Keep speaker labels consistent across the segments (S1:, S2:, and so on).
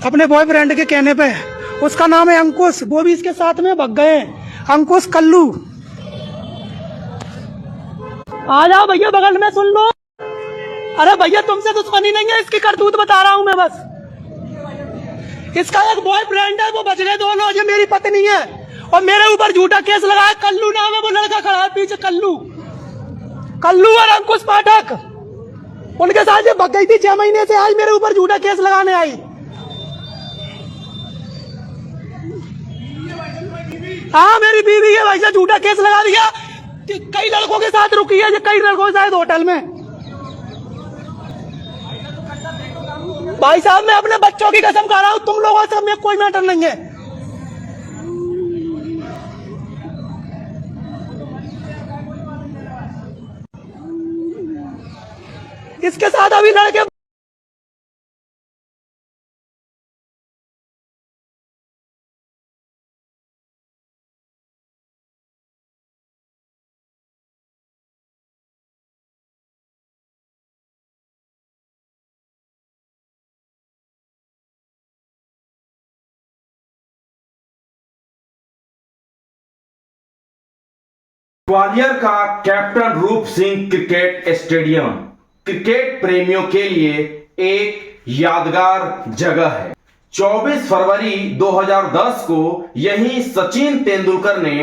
S1: अपने बॉयफ्रेंड के कहने पे। उसका नाम है अंकुश, वो भी इसके साथ में भग गए। अंकुश कल्लू, आ जाओ भैया बगल में सुन लो। अरे भैया तुमसे दुश्मनी नहीं है, इसकी करतूत बता रहा हूं मैं बस। इसका एक बॉयफ्रेंड है, वो बच गए दोनों। ये मेरी पत्नी है और मेरे ऊपर झूठा केस लगाया। कल्लू नाम है, वो लड़का खड़ा है पीछे, कल्लू। कल्लू और अंकुश पाठक, उनके साथ ये भग गई थी 6 महीने से। आज मेरे ऊपर झूठा केस लगाने आई। हाँ मेरी बीवी है भाई साहब, झूठा केस लगा दिया। कई लड़कों के साथ रुकी है, कई लड़कों के साथ होटल में। भाई साहब मैं अपने बच्चों की कसम खा रहा हूं, तुम लोगों से में कोई मैटर नहीं है। इसके साथ अभी लड़के
S2: ग्वालियर का कैप्टन रूप सिंह क्रिकेट स्टेडियम क्रिकेट प्रेमियों के लिए एक यादगार जगह है। 24 फरवरी 2010 को यही सचिन तेंदुलकर ने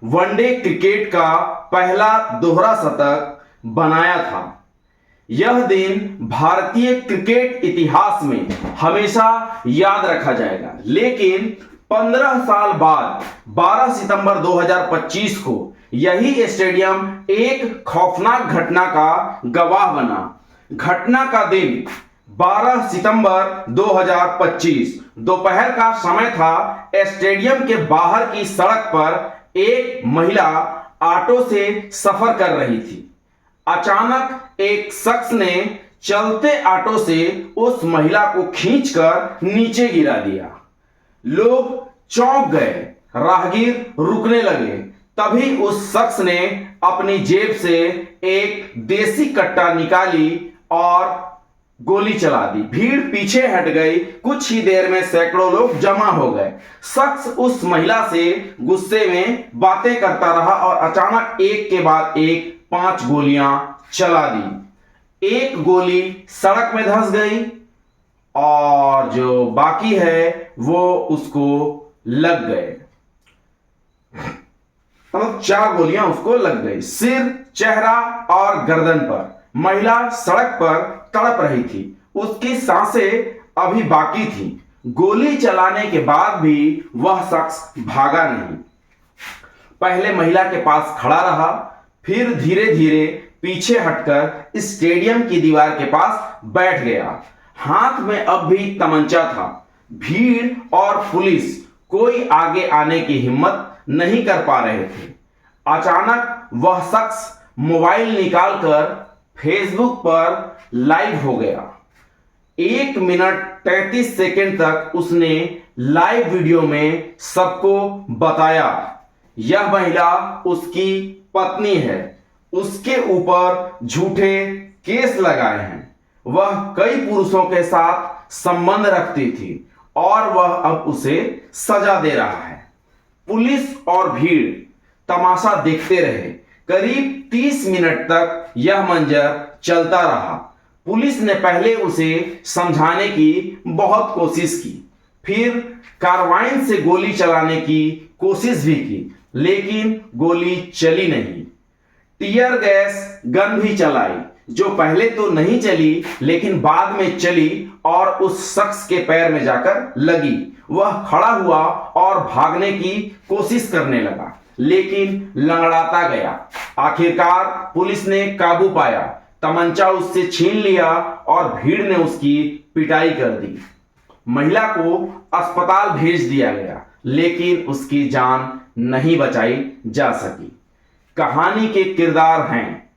S2: वनडे क्रिकेट का पहला दोहरा शतक बनाया था। यह दिन भारतीय क्रिकेट इतिहास में हमेशा याद रखा जाएगा। लेकिन 15 साल बाद 12 सितंबर 2025 को यही स्टेडियम एक खौफनाक घटना का गवाह बना। घटना का दिन 12 सितंबर 2025 दोपहर का समय था। स्टेडियम के बाहर की सड़क पर एक महिला ऑटो से सफर कर रही थी। अचानक एक शख्स ने चलते ऑटो से उस महिला को खींचकर नीचे गिरा दिया। लोग चौंक गए, राहगीर रुकने लगे। तभी उस शख्स ने अपनी जेब से एक देसी कट्टा निकाली और गोली चला दी। भीड़ पीछे हट गई। कुछ ही देर में सैकड़ों लोग जमा हो गए। शख्स उस महिला से गुस्से में बातें करता रहा और अचानक एक के बाद एक 5 गोलियां चला दी। एक गोली सड़क में धंस गई और जो बाकी है वो उसको लग गए। मतलब 4 गोलियां उसको लग गई, सिर, चेहरा और गर्दन पर। महिला सड़क पर तड़प रही थी, उसकी सांसें अभी बाकी थी। गोली चलाने के बाद भी वह शख्स भागा नहीं। पहले महिला के पास खड़ा रहा, फिर धीरे धीरे पीछे हटकर स्टेडियम की दीवार के पास बैठ गया। हाथ में अब भी तमंचा था। भीड़ और पुलिस कोई आगे आने की हिम्मत नहीं कर पा रहे थे। अचानक वह शख्स मोबाइल निकालकर फेसबुक पर लाइव हो गया। 1 मिनट 33 सेकंड तक उसने लाइव वीडियो में सबको बताया यह महिला उसकी पत्नी है, उसके ऊपर झूठे केस लगाए हैं, वह कई पुरुषों के साथ संबंध रखती थी और वह अब उसे सजा दे रहा है। पुलिस और भीड़ तमाशा देखते रहे। करीब 30 मिनट तक यह मंजर चलता रहा। पुलिस ने पहले उसे समझाने की बहुत कोशिश की, फिर कार्बाइन से गोली चलाने की कोशिश भी की, लेकिन गोली चली नहीं। टीयर गैस गन भी चलाई, जो पहले तो नहीं चली लेकिन बाद में चली और उस शख्स के पैर में जाकर लगी। वह खड़ा हुआ और भागने की कोशिश करने लगा, लेकिन लंगड़ाता गया। आखिरकार पुलिस ने काबू पाया, तमंचा उससे छीन लिया और भीड़ ने उसकी पिटाई कर दी। महिला को अस्पताल भेज दिया गया, लेकिन उसकी जान नहीं बचाई जा सकी। कहानी के किरदार हैं,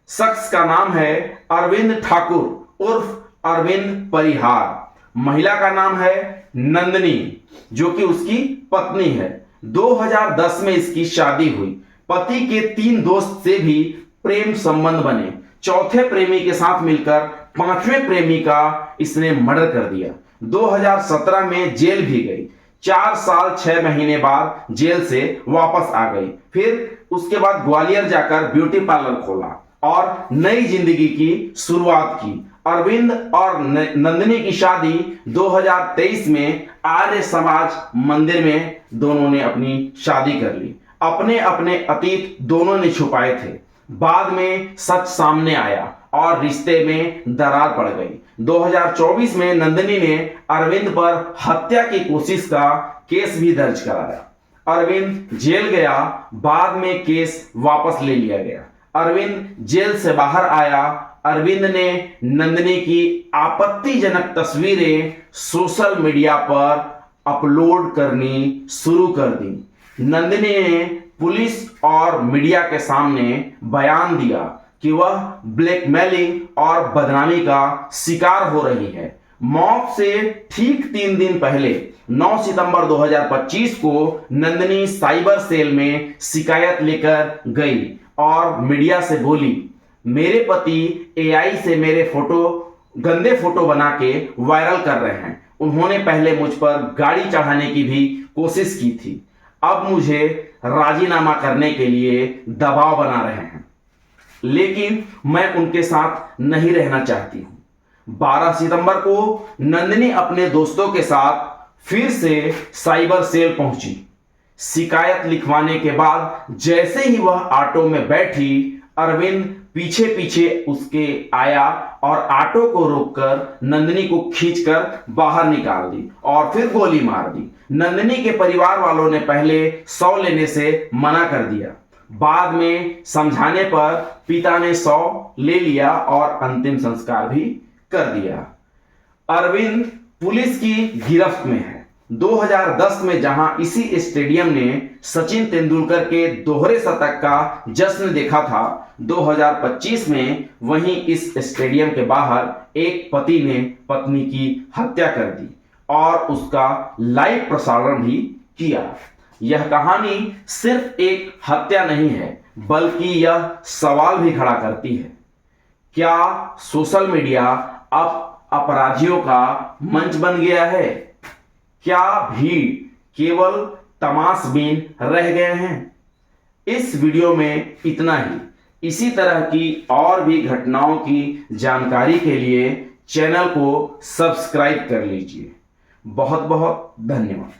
S2: शख्स का नाम है अरविंद ठाकुर उर्फ अरविंद परिहार। महिला का नाम है नंदनी, जो कि उसकी पत्नी है। 2010 में इसकी शादी हुई। पति के 3 दोस्त से भी प्रेम संबंध बने। चौथे प्रेमी के साथ मिलकर 5वें प्रेमी का इसने मर्डर कर दिया। 2017 में जेल भी गई। 4 साल 6 महीने बाद जेल से वापस आ गई। फिर उसके बाद ग्वालियर जाकर ब्यूटी पार्लर खोला और नई जिंदगी की शुरुआत की। अरविंद और नंदिनी की शादी 2023 में आर्य समाज मंदिर में दोनों ने अपनी शादी कर ली। अपने अपने अतीत दोनों ने छुपाए थे। बाद में सच सामने आया और रिश्ते में दरार पड़ गई। 2024 में नंदिनी ने अरविंद पर हत्या की कोशिश का केस भी दर्ज कराया। अरविंद जेल गया, बाद में केस वापस ले लिया गया। अरविंद जेल से बाहर आया। अरविंद ने नंदिनी की आपत्तिजनक तस्वीरें सोशल मीडिया पर अपलोड करनी शुरू कर दी। नंदिनी ने पुलिस और मीडिया के सामने बयान दिया कि वह ब्लैकमेलिंग और बदनामी का शिकार हो रही है। मौत से ठीक 3 दिन पहले 9 सितंबर 2025 को नंदिनी साइबर सेल में शिकायत लेकर गई और मीडिया से बोली, मेरे पति एआई से मेरे गंदे फोटो बना के वायरल कर रहे हैं। उन्होंने पहले मुझ पर गाड़ी चढ़ाने की भी कोशिश की थी। अब मुझे राजीनामा करने के लिए दबाव बना रहे हैं, लेकिन मैं उनके साथ नहीं रहना चाहती हूं। 12 सितंबर को नंदिनी अपने दोस्तों के साथ फिर से साइबर सेल पहुंची। शिकायत लिखवाने के बाद जैसे ही वह ऑटो में बैठी, अरविंद पीछे पीछे उसके आया और ऑटो को रोककर नंदिनी को खींचकर बाहर निकाल दी और फिर गोली मार दी। नंदिनी के परिवार वालों ने पहले 100 लेने से मना कर दिया। बाद में समझाने पर पिता ने 100 ले लिया और अंतिम संस्कार भी कर दिया। अरविंद पुलिस की गिरफ्त में है। 2010 में जहां इसी स्टेडियम ने सचिन तेंदुलकर के दोहरे शतक का जश्न देखा था, 2025 में वहीं इस स्टेडियम के बाहर एक पति ने पत्नी की हत्या कर दी और उसका लाइव प्रसारण भी किया। यह कहानी सिर्फ एक हत्या नहीं है, बल्कि यह सवाल भी खड़ा करती है, क्या सोशल मीडिया अब अपराधियों का मंच बन गया है? क्या भीड़ केवल तमाशबीन रह गए हैं? इस वीडियो में इतना ही। इसी तरह की और भी घटनाओं की जानकारी के लिए चैनल को सब्सक्राइब कर लीजिए। बहुत बहुत धन्यवाद।